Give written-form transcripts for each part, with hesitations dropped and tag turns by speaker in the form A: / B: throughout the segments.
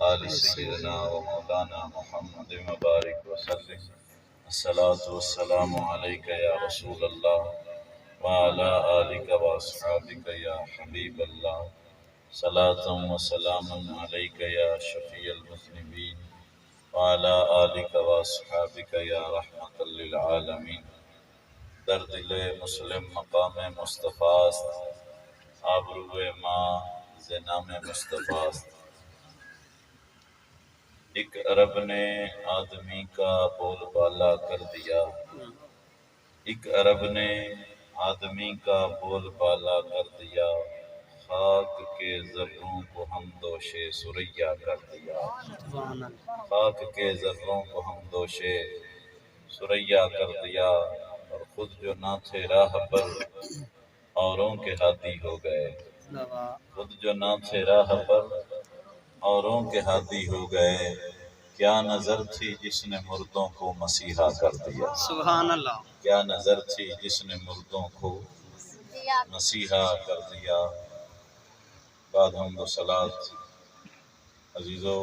A: آل سیدنا و مولانا محمد مبارک وسلم۔ الصلاۃ والسلام علیک یا رسول اللہ وعلی آلک و اصحابک یا حبیب اللہ، صلاۃ و سلام علیک یا شفیع المذنبین وعلی آلک و اصحابک یا رحمۃ للعالمین۔ در دل مسلم مقام مصطفیٰ است، آبرو ماں ز نام مصطفیٰ است۔ ایک عرب نے آدمی کا بول بالا کر دیا، ایک عرب نے آدمی کا بول بالا کر دیا، خاک کے ذروں کو ہمدوش ثریا کر دیا، خاک کے ذروں کو ہمدوش ثریا کر دیا، اور خود جو نہ تھے راہ پر اوروں کے ہادی ہو گئے، خود جو نہ تھے راہ پر اوروں کے ہادی ہو گئے۔ کیا نظر تھی جس نے مردوں کو مسیحا کر دیا،
B: سبحان اللہ۔
A: کیا نظر تھی جس نے مردوں کو مسیحا کر دیا۔ بعد حمد و صلات، عزیزو،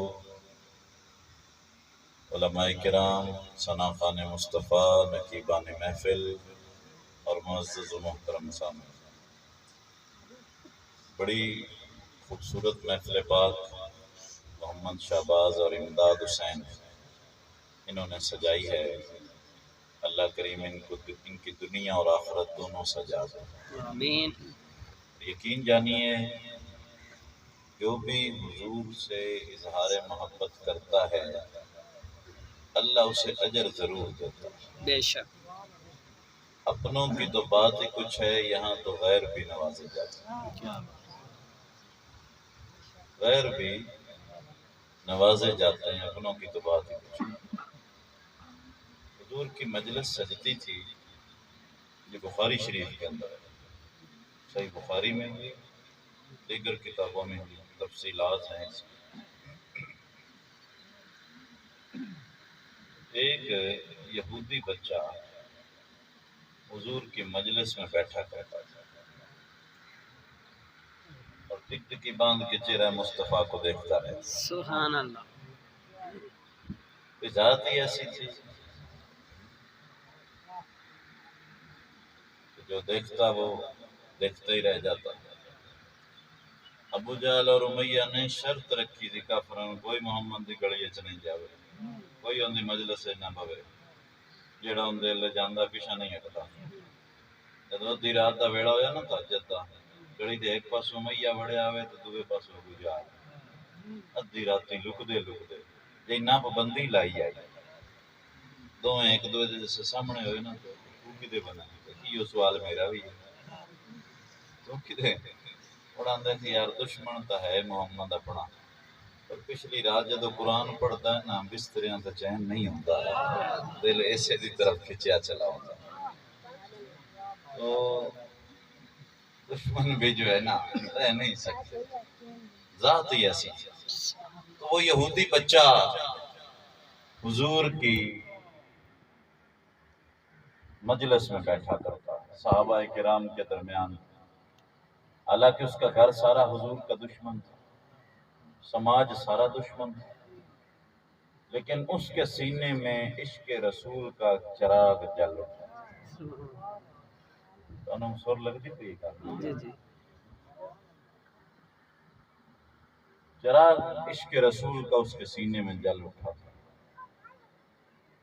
A: علماء کرام، ثنا خوان مصطفیٰ، نقیبان محفل اور معزز و محترم سامعین، بڑی خوبصورت محفل پاک محمد شہباز اور امداد حسین انہوں نے سجائی ہے۔ اللہ کریم ان کی دنیا اور آخرت دونوں سجا دے،
B: آمین۔
A: یقین جانیے جو بھی حضور سے اظہار محبت کرتا ہے اللہ اسے اجر ضرور دیتا ہے۔
B: بے شک۔
A: اپنوں کی تو بات ہی کچھ ہے، یہاں تو غیر بھی نوازے جاتے ہیں، غیر بھی نوازے جاتے ہیں، اپنوں کی تو بات ہی کچھ ہے۔ حضور کی مجلس سجتی تھی، یہ بخاری شریف کے اندر ہے، صحیح بخاری میں بھی دیگر کتابوں میں بھی تفصیلات ہیں اس کی۔ ایک یہودی بچہ حضور کی مجلس میں بیٹھا کرتا تھا اور ٹکٹکی باندھ کے چہرہ مصطفیٰ کو دیکھتا رہتا۔
B: سبحان اللہ۔
A: ذات ہی ایسی تھی کہ جو دیکھتا وہ دیکھتا ہی رہ جاتا۔ ابو جہل اور امیہ نے شرط رکھی تھی کافروں، کوئی محمد دی گڑی چ نہیں جاوے، کوئی ان دی مجلس نہ بھوے، جیڑا ان دے لے جاندا پیچھا نہیں ہٹتا۔ جدوں ادھی رات دا ویڑا ہویا نا تہجد دا، گڑی دے ایک پاسوں امیہ وڑیا آوے تے دوے پاسوں ابو جہل، ادھی راتی لکدے جے نہ پابندی لائی آئی، دوویں ایک دوے دے جیسے سامنے ہوئے نا تو تو کدے بنا، یہ سوال میرا بھی ہے، تو کدے پڑھاندے تھے یار دشمن تا ہے محمد اپنا، پر پچھلی رات جدو قرآن پڑھتا ہے نا بستریاں تے چین نہیں ہوتا، دل ایسے دی طرف کھچیا چلا ہوتا۔ تو دشمن بھی جو ہے نا رہ نہیں سکتے، ذات ہی ایسی تھی۔ تو وہ یہودی بچہ حضور کی مجلس میں بیٹھا کرتا ہے صحابہ کرام کے درمیان، حالانکہ اس کا گھر سارا حضور کا دشمن تھا، سماج سارا دشمن تھا، لیکن اس کے سینے میں عشق رسول کا چراغ جل اٹھا۔ تو سر لگتی پئی کا
B: جی جی۔
A: چراغ عشق رسول کا اس کے سینے میں جل اٹھا تھا۔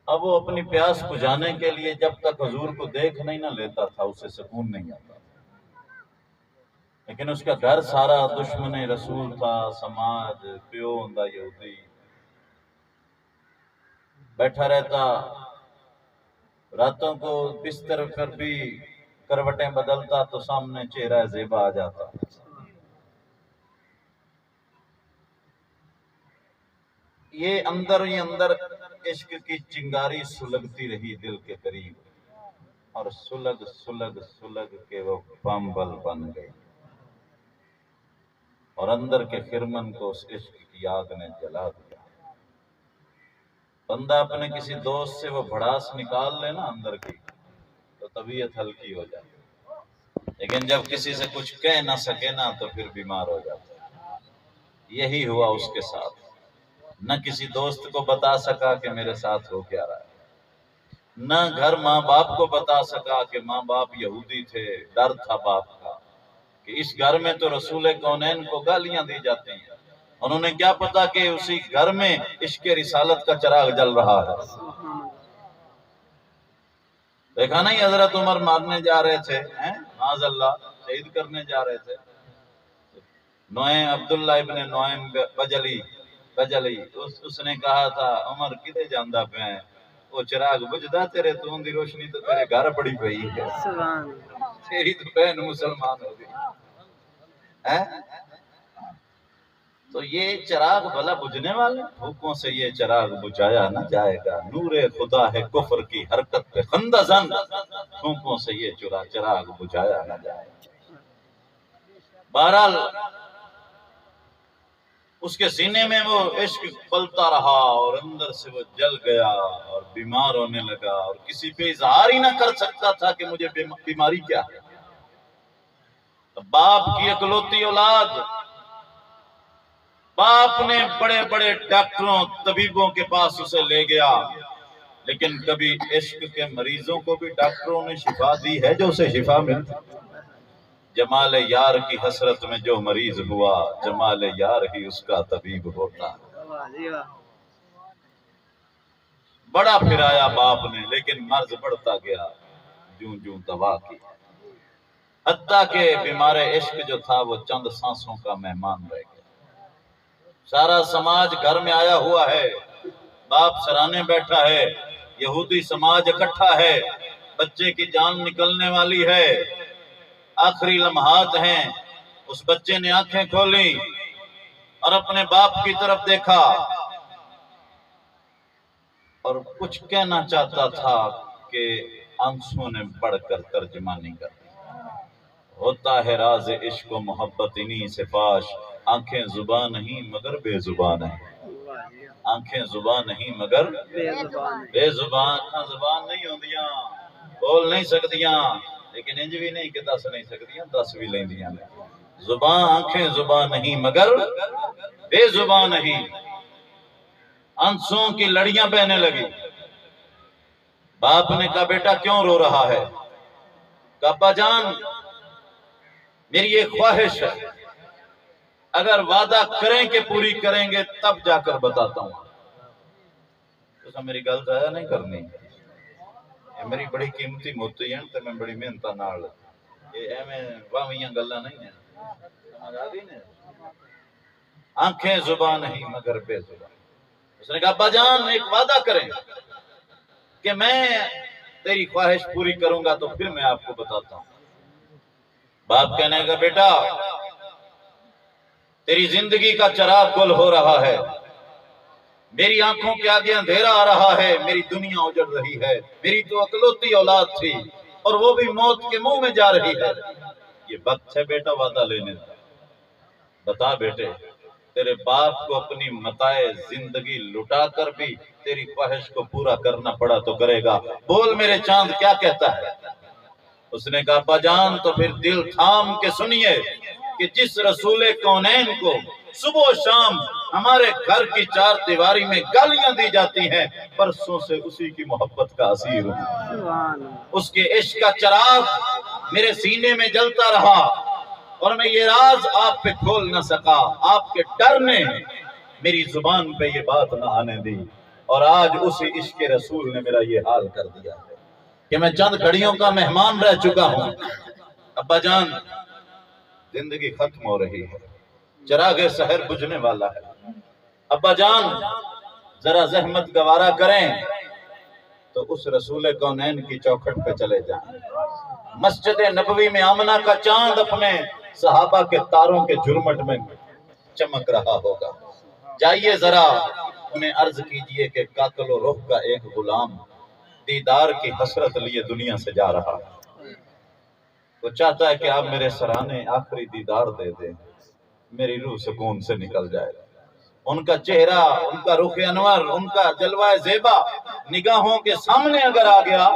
A: اب وہ اپنی پیاس بجھانے کے لیے جب تک حضور کو دیکھ نہیں نہ لیتا تھا اسے سکون نہیں آتا، لیکن اس کا گھر سارا دشمن رسول تھا، سماج پیو ہوندا یہودی، بیٹھا رہتا، راتوں کو بستر پر بھی کروٹیں بدلتا تو سامنے چہرہ زیبا آ جاتا۔ یہ اندر ہی اندر عشق کی چنگاری سلگتی رہی دل کے قریب، اور سلگ سلگ سلگ کے وہ بامبل بن گئی، اور اندر کے خرمن کو اس عشق کی آگ نے جلا دیا۔ بندہ اپنے کسی دوست سے وہ بھڑاس نکال لے نا اندر کی تو طبیعت ہلکی ہو جاتی، لیکن جب کسی سے کچھ کہہ نہ سکے نا تو پھر بیمار ہو جاتا۔ یہی ہوا اس کے ساتھ۔ نہ کسی دوست کو بتا سکا کہ میرے ساتھ ہو کیا رہا ہے، نہ گھر ماں باپ کو بتا سکا کہ ماں باپ یہودی تھے، ڈر تھا باپ کا کہ اس گھر میں تو رسول کونین کو گالیاں دی جاتی ہیں۔ انہوں نے کیا پتا کہ اسی گھر میں عشق رسالت کا چراغ جل رہا ہے۔ دیکھا نہیں حضرت عمر مارنے جا رہے تھے، معاذ اللہ شہید کرنے جا رہے تھے، نعیم عبداللہ ابن نعیم بجلی اس نے کہا تھا عمر کدے جاندہ پہ ہیں، وہ چراغ بجھدا تیرے تو ان دی روشنی تو تیرے گھر پڑی پئی ہے، تیری تو بہن مسلمان ہو گئی ہے۔ تو یہ چراغ بھلا بجھنے والے بھوکوں سے یہ چراغ بجھایا نہ جائے گا، نور خدا ہے کفر کی حرکت پہ خندزن، بھوکوں سے یہ چراغ بجھایا نہ جائے گا۔ بہرحال اس کے سینے میں وہ عشق پلتا رہا اور اندر سے وہ جل گیا اور بیمار ہونے لگا، اور کسی پہ اظہار ہی نہ کر سکتا تھا کہ مجھے بیماری کیا ہے۔ باپ کی اکلوتی اولاد، باپ نے بڑے بڑے ڈاکٹروں طبیبوں کے پاس اسے لے گیا، لیکن کبھی عشق کے مریضوں کو بھی ڈاکٹروں نے شفا دی ہے جو اسے شفا ملتی؟ جمال یار کی حسرت میں جو مریض ہوا، جمال یار ہی اس کا طبیب ہوتا۔ بڑا پھرایا باپ نے، لیکن مرض بڑھتا گیا جوں جوں دوا کی، حتیٰ کہ بیمار عشق جو تھا وہ چند سانسوں کا مہمان رہ گیا۔ سارا سماج گھر میں آیا ہوا ہے، باپ سرانے بیٹھا ہے، یہودی سماج اکٹھا ہے، بچے کی جان نکلنے والی ہے، آخری لمحات ہیں۔ اس بچے نے آنکھیں کھولی اور اپنے باپ کی طرف دیکھا اور کچھ کہنا چاہتا تھا کہ آنسوں نے بڑھ کر ترجمانی کر دی۔ ہوتا ہے راز عشق و محبت انہی سے فاش، آنکھیں زبان نہیں مگر بے زبان ہیں، آنکھیں زبان نہیں مگر بے زبان، زبان نہیں ہوندیاں، بول نہیں سکتیاں، لیکن انج بھی نہیں کہ دس نہیں سکتیاں، دس بھی لیندیاں نہیں۔ زبان آنکھیں زبان نہیں مگر بے زبان نہیں، آنسوں کی لڑیاں بہنے لگی۔ باپ نے کہا بیٹا کیوں رو رہا ہے؟ کہا ابا جان میری ایک خواہش ہے، اگر وعدہ کریں کہ پوری کریں گے تب جا کر بتاتا ہوں۔ تو میری گل ضائع نہیں کرنی، یہ میری بڑی قیمتی موتی ہیں تے میں بڑی محنت نال، یہ ایویں واویاں گلاں نہیں ہیں، سمجھ آ گئی نا؟ آنکھیں زبان نہیں مگر بے زبان۔ اس نے کہا ابا جان ایک وعدہ کریں کہ میں تیری خواہش پوری کروں گا تو پھر میں آپ کو بتاتا ہوں۔ باپ کہنے کا بیٹا تیری زندگی کا چراغ گل ہو رہا ہے، میری آنکھوں کے آگے اندھیرا آ رہا ہے، میری دنیا اجڑ رہی ہے، میری تو اکلوتی اولاد تھی اور وہ بھی موت کے منہ میں جا رہی ہے، یہ وقت ہے بیٹا وعدہ لینے کا۔ بتا بیٹے تیرے باپ کو اپنی متاع زندگی لٹا کر بھی تیری خواہش کو پورا کرنا پڑا تو کرے گا، بول میرے چاند کیا کہتا ہے؟ اس نے کہا ابا جان تو پھر دل تھام کے سنیے کہ جس رسول کونین کو صبح و شام ہمارے گھر کی چار دیواری میں گالیاں دی جاتی ہیں، برسوں سے اسی کی محبت کا اسیر ہوں، اس کے عشق کا چراغ میرے سینے میں جلتا رہا اور میں یہ راز آپ پہ کھول نہ سکا، آپ کے ڈر نے میری زبان پہ یہ بات نہ آنے دی، اور آج اسی عشق رسول نے میرا یہ حال کر دیا ہے کہ میں چند گھڑیوں کا مہمان رہ چکا ہوں۔ ابا جان زندگی ختم ہو رہی ہے، چراغ سحر بجھنے والا ہے، ابا جان ذرا زحمت گوارا کریں تو اس رسول کونین کی چوکھٹ پہ چلے جائیں۔ مسجد نبوی میں آمنہ کا چاند اپنے صحابہ کے تاروں کے جھرمٹ میں چمک رہا ہوگا، جائیے ذرا انہیں عرض کیجئے کہ قاتل و روح کا ایک غلام دیدار کی حسرت لیے دنیا سے جا رہا ہے، وہ چاہتا ہے کہ آپ میرے سرانے آخری دیدار دے دیں، میری روح سکون سے نکل جائے۔ ان کا چہرہ، ان کا رخ انور، ان کا جلوہ زیبا نگاہوں کے سامنے اگر آ گیا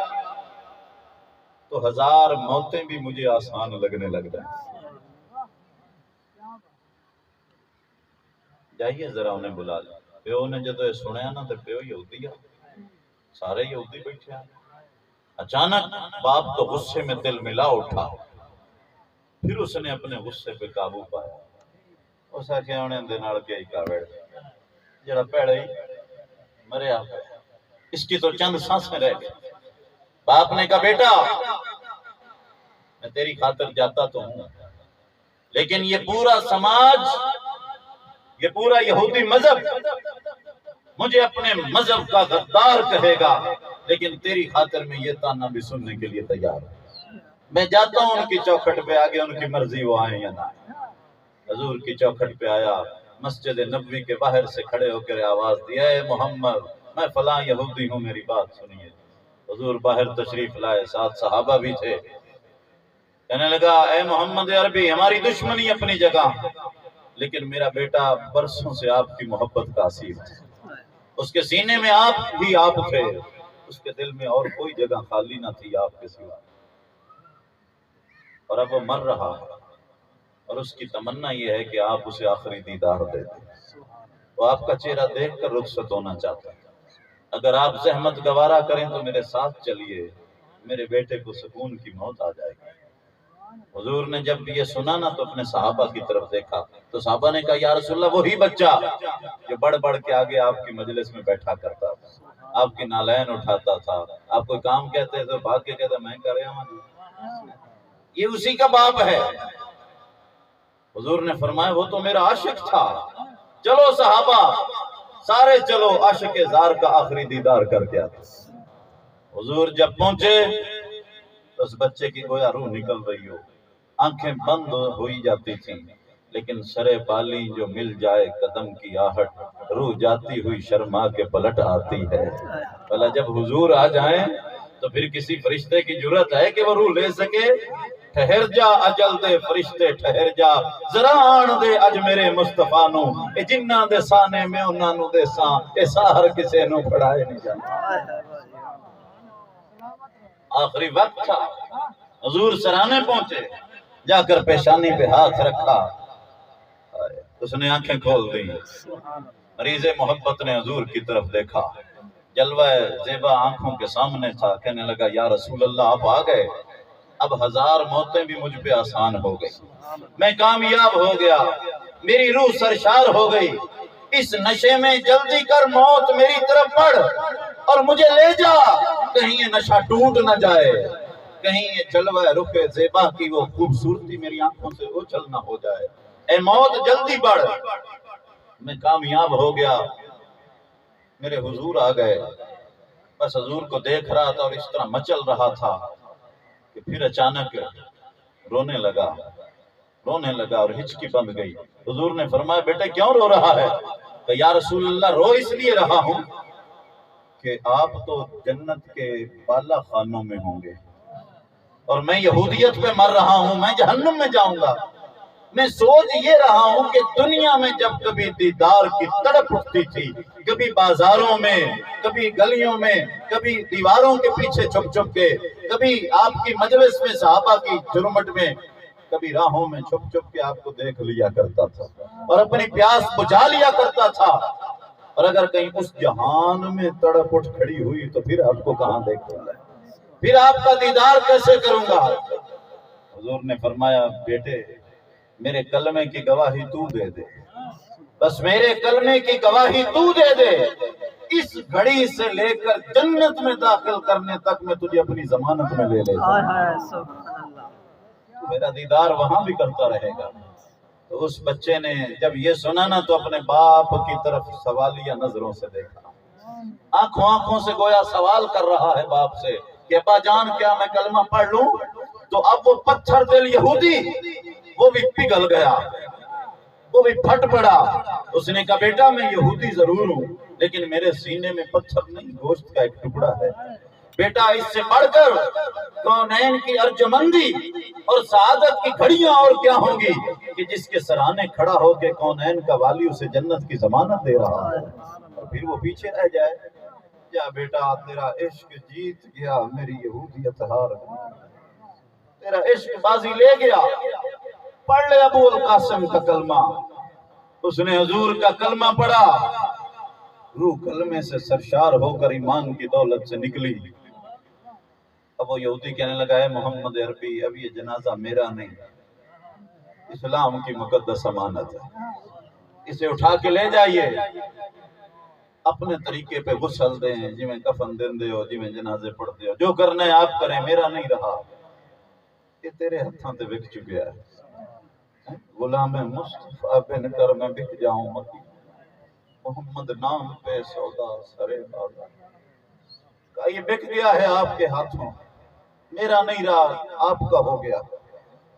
A: تو ہزار موتیں بھی مجھے آسان لگنے لگ جائیں۔ جائیے ذرا انہیں بلا لیں۔ پیو نے جدو یہ سنیا نا تو پیو یہودی آ، سارے یہودی بیٹھے آ۔ اچانک باپ تو غصے میں دل ملا اٹھا، پھر اس نے اپنے غصے پہ قابو پایا۔ اس آخیا انہیں دے نال کیا ہی کاوڑ جڑا پیڑا ہی مریا پیا، اس کی تو چند سانسیں رہ گئی۔ باپ نے کہا بیٹا میں تیری خاطر جاتا تو ہوں، لیکن یہ پورا سماج، یہ پورا یہودی مذہب مجھے اپنے مذہب کا غدار کہے گا، لیکن تیری خاطر میں یہ تانا بھی سننے کے لیے تیار ہوں۔ میں جاتا ہوں ان کی چوکھٹ پہ، آگے ان کی مرضی وہ آئیں یا نہ آئیں۔ حضور کی چوکھٹ پہ آیا، مسجد نبوی کے باہر سے کھڑے ہو کر آواز دی، اے محمد میں فلاں یہودی ہوں، میری بات سنیے۔ حضور باہر تشریف لائے، ساتھ صحابہ بھی تھے۔ کہنے لگا اے محمد عربی، ہماری دشمنی اپنی جگہ، لیکن میرا بیٹا برسوں سے آپ کی محبت کا اسیر تھا، اس کے سینے میں آپ ہی آپ تھے، اس کے دل میں اور کوئی جگہ خالی نہ تھی آپ کے سوا، اور اب وہ مر رہا ہے، اور اس کی تمنا یہ ہے کہ آپ اسے آخری دیدار دے دیں۔ وہ آپ کا چہرہ دیکھ کر رخصت ہونا چاہتا ہے، اگر آپ زحمت گوارا کریں تو میرے ساتھ چلیے، میرے بیٹے کو سکون کی موت آ جائے گی۔ حضور نے جب یہ سنا نا تو اپنے صحابہ کی طرف دیکھا، تو صحابہ نے کہا یا رسول اللہ وہی بچہ جو بڑھ بڑھ کے آگے آپ کی مجلس میں بیٹھا کرتا تھا، آپ کی نالین اٹھاتا تھا، آپ کوئی کام کہتے تو بھاگ کے کہتا میں کر رہا ہوں، یہ اسی کا باپ ہے۔ حضور نے فرمایا وہ تو میرا عاشق تھا، چلو صحابہ سارے چلو، عاشق زار کا آخری دیدار کر کے آتے۔ حضور جب پہنچے تو اس بچے کی گویا روح نکل رہی ہو، آنکھیں بند ہوئی جاتی تھیں، لیکن سرے بالی جو مل جائے قدم کی آہٹ، روح جاتی ہوئی شرما کے پلٹ آتی ہے۔ بھلا جب حضور آ جائیں تو پھر کسی فرشتے کی جرت ہے کہ وہ روح لے سکے؟ ٹھہر جا اجل دے فرشتے ٹھہر جا، ذرا آن دے اج میرے مصطفیٰ نو، اے جنہ دے سانے میں انہاں نو دے ساں، اے ساہر کسے نو پڑھائے نہیں جاتا۔ آخری وقت تھا، حضور سرانے پہنچے، جا کر پیشانی پہ ہاتھ رکھا، اس نے آنکھیں کھول دی، مریض محبت نے حضور کی طرف دیکھا، جلوہ زیبا آنکھوں کے سامنے تھا، کہنے لگا یا رسول اللہ آپ آ گئے، اب 1000 موتیں بھی مجھ پہ آسان ہو گئی، میں کامیاب ہو گیا، میری روح سرشار ہو گئی، اس نشے میں جلدی کر موت میری طرف بڑھ اور مجھے لے جا، کہیں یہ نشہ ٹوٹ نہ جائے، کہیں یہ جلوہ رخ زیبا کی وہ خوبصورتی میری آنکھوں سے اوجھل نہ ہو جائے، اے موت جلدی بڑھ۔ میں کامیاب ہو گیا، میرے حضور آ گئے، بس حضور کو دیکھ رہا تھا اور اس طرح مچل رہا تھا کہ پھر اچانک رونے لگا اور ہچکی بند گئی۔ حضور نے فرمایا بیٹے کیوں رو رہا ہے؟ کہ یا رسول اللہ رو اس لیے رہا ہوں کہ آپ تو جنت کے بالا خانوں میں ہوں گے اور میں یہودیت پہ مر رہا ہوں، میں جہنم میں جاؤں گا۔ میں سوچ یہ رہا ہوں کہ دنیا میں جب کبھی دیدار کی تڑپ اٹھتی تھی، کبھی بازاروں میں، کبھی گلیوں میں، کبھی دیواروں کے پیچھے چھپ چھپ کے، کبھی آپ کی مجلس میں صحابہ کی جرمٹ میں، کبھی راہوں میں چھپ چھپ کے آپ کو دیکھ لیا کرتا تھا اور اپنی پیاس بجھا لیا کرتا تھا، اور اگر کہیں اس جہان میں تڑپ اٹھ کھڑی ہوئی تو پھر آپ کو کہاں دیکھوں گا، پھر آپ کا دیدار کیسے کروں گا؟ حضور نے فرمایا بیٹے میرے کلمے کی گواہی تو دے دے، بس میرے کلمے کی گواہی تو دے دے، اس گھڑی سے لے کر جنت میں داخل کرنے تک میں تجھے اپنی ضمانت میں لے لیتا ہوں، میرا دیدار وہاں بھی کرتا رہے گا۔ تو اس بچے نے جب یہ سنا نا تو اپنے باپ کی طرف سوالیہ نظروں سے دیکھا، آنکھوں سے گویا سوال کر رہا ہے باپ سے کہ ابا جان کیا میں کلمہ پڑھ لوں؟ تو اب وہ پتھر دل یہودی وہ بھی پگھل گیا، وہ بھی پھٹ پڑا۔ اس نے کہا بیٹا میں یہودی ضرور ہوں لیکن میرے سینے میں پتھر نہیں، گوشت کا ایک ٹکڑا ہے۔ بیٹا اس سے بڑھ کر کونین کی ارجمندی اور سعادت کی گھڑیاں اور کیا ہوں گی کہ جس کے سرانے کھڑا ہو کے کونین کا والی اسے جنت کی ضمانت دے رہا ہے، اور پھر وہ پیچھے رہ جائے۔ جا بیٹا تیرا عشق جیت گیا، میری یہودیت ہار گئی، تیرا عشق بازی لے گیا، پڑھ لے ابو القاسم کا کلمہ۔ اس نے حضور کا کلمہ پڑھا، روح کلمے سے سرشار ہو کر ایمان کی دولت سے نکلی۔ اب وہ یہودی کہنے لگا ہے محمد عربی اب یہ جنازہ میرا نہیں، اسلام کی مقدس امانت ہے، اسے اٹھا کے لے جائیے، اپنے طریقے پہ غسل دیں، جی میں کفن دین دے ہو، جی میں جنازے پڑھتے ہو، جو کرنا ہے آپ کریں، میرا نہیں رہا، یہ تیرے ہتھاں تے وک چکیا ہے۔ غلام مصطفیٰ بن کر میں بک جاؤں مکی، محمد نام پہ سودا سرے بازار، کہا یہ بک گیا ہے آپ کے ہاتھوں، میرا نہیں رہا، آپ کا ہو گیا،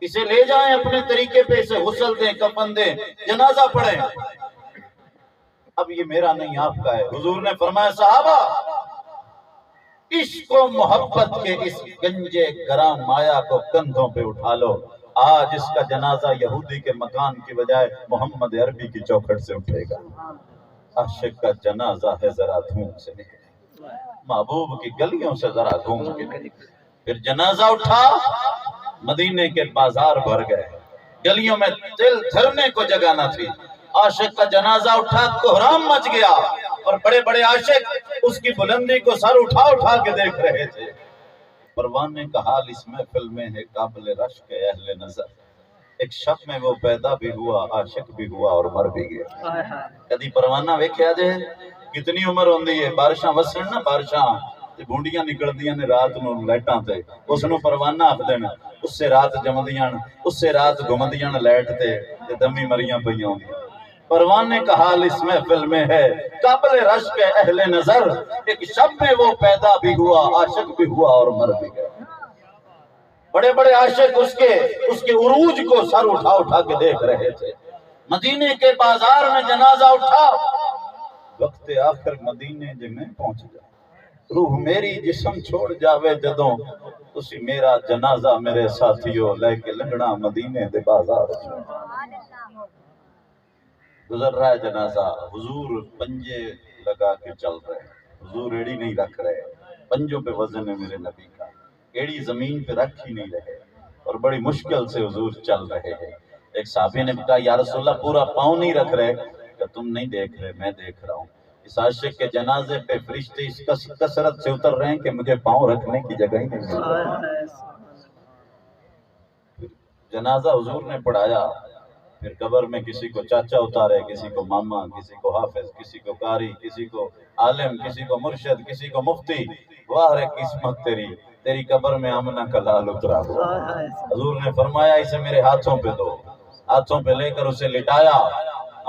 A: اسے لے جائیں اپنے طریقے پہ، اسے غسل دیں، کفن دیں، جنازہ پڑھیں، اب یہ میرا نہیں آپ کا ہے۔ حضور نے فرمایا صحابہ عشق و محبت کے اس گنجے گرام مایا کو کندھوں پہ اٹھا لو، آج اس کا جنازہ یہودی کے مکان کی بجائے محمد عربی کی چوکھٹ سے اٹھے گا۔ عاشق کا جنازہ ہے ذرا دھوم سے نکلے، محبوب کی گلیوں سے ذرا گھوم کے پھر جنازہ اٹھا، مدینے کے بازار بھر گئے، گلیوں میں دل دھرنے کو جگہ نہ تھی، عاشق کا جنازہ اٹھا، کوہرام مچ گیا، اور بڑے بڑے عاشق اس کی بلندی کو سر اٹھا اٹھا کے دیکھ رہے تھے۔ پروانے کا حال اس محفل میں ہے قابل رشک اہل نظر، ایک شب میں وہ پیدا بھی ہوا، عاشق بھی ہوا اور مر بھی گیا۔ کدی پروانہ ویکھیا جے کتنی عمر ہوندی ہے، بارشاں وسن نا، بارشاں تے بونڈیاں نکلدیاں نے رات نو لائٹاں تے، اس نو پروانہ آکھدے نے، اس سے رات جمدیاں، اس سے رات گھمدیاں لائٹ تے دمی مریاں پیاں ہوندیاں۔ پروانے کا حال اس محفل میں ہے قابل رشک اہل نظر، ایک شب میں وہ پیدا بھی ہوا، عاشق بھی ہوا اور مر بھی گیا۔ بڑے بڑے عاشق اس کے عروج کو سر اٹھا اٹھا کے دیکھ رہے تھے۔ مدینے کے بازار میں جنازہ اٹھا، وقت آخر مدینے جے میں پہنچ جا، روح میری جسم چھوڑ جاوے جدوں، تسی میرا جنازہ میرے ساتھیوں لے کے لنگڑا مدینے دے بازار۔ گزر رہا ہے جنازہ، حضور پنجے لگا کے چل رہے ہیں، حضور ایڑی نہیں رکھ رہے، پنجوں پہ وزن ہے میرے نبی کا، ایڑی زمین پہ رکھ ہی نہیں رہے، اور بڑی مشکل سے حضور چل رہے ہیں۔ ایک صحابی نے کہا یا رسول اللہ پورا پاؤں نہیں رکھ رہے، کہ تم نہیں دیکھ رہے میں دیکھ رہا ہوں، اس عاشق کے جنازے پہ فرشتے اس کثرت سے اتر رہے ہیں کہ مجھے پاؤں رکھنے کی جگہ ہی نہیں مل رہی۔ جنازہ حضور نے پڑھایا، پھر قبر میں کسی کو چاچا اتارے، کسی کو ماما، کسی کو حافظ، کسی کو قاری، کسی کو عالم، کسی کو مرشد، کسی کو مفتی۔ واہ رے قسمت تیری قبر میں آمنہ کا لال اترا ہوا۔ حضور نے فرمایا اسے میرے ہاتھوں پہ دو، ہاتھوں پہ لے کر اسے لٹایا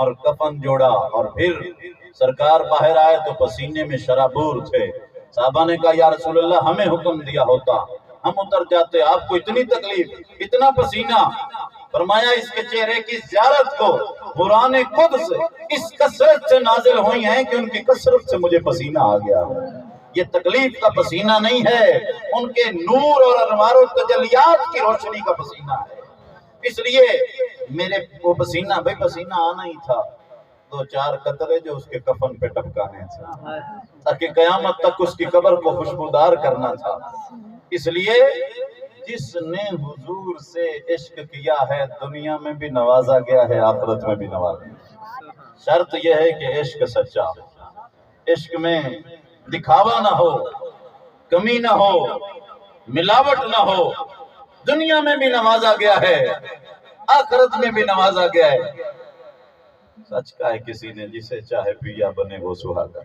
A: اور کفن جوڑا، اور پھر سرکار باہر آئے تو پسینے میں شرابور تھے۔ صحابہ نے کہا یا رسول اللہ ہمیں حکم دیا ہوتا ہم اتر جاتے، آپ کو اتنی تکلیف، اتنا پسینہ۔ فرمایا اس کے چہرے کی زیارت کو قرآن قدس اس کثرت سے نازل ہوئی ہیں کہ ان کی کثرت سے مجھے پسینہ آ گیا۔ یہ تکلیف کا پسینہ نہیں ہے، ان کے نور اور انوار و تجلیات کی روشنی کا پسینہ ہے۔ اس لیے میرے وہ پسینہ بھائی پسینہ آنا ہی تھا، دو چار قطرے جو اس کے کفن پہ ٹپکانے تھے تاکہ قیامت تک اس کی قبر کو خوشبودار کرنا تھا۔ اس لیے جس نے حضور سے عشق کیا ہے دنیا میں بھی نوازا گیا ہے، آخرت میں بھی نوازا گیا۔ شرط یہ ہے کہ عشق سچا، عشق میں دکھاوا نہ ہو، کمی نہ ہو، ملاوٹ نہ ہو۔ دنیا میں بھی نوازا گیا ہے، آخرت میں بھی نوازا گیا ہے۔ سچ کہا ہے کسی نے جسے چاہے پیا بنے وہ سہاگا۔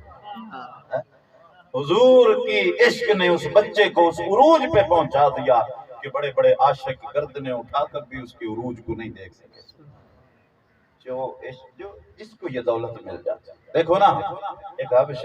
A: حضور کی عشق نے اس بچے کو اس عروج پہ پہنچا دیا کہ بڑے بڑے عاشق گردنیں اٹھا کر بھی اس کی عروج کو نہیں دیکھ سکے۔ جو جس کو یہ دولت مل جاتا ہے، دیکھو نا ایک حبشی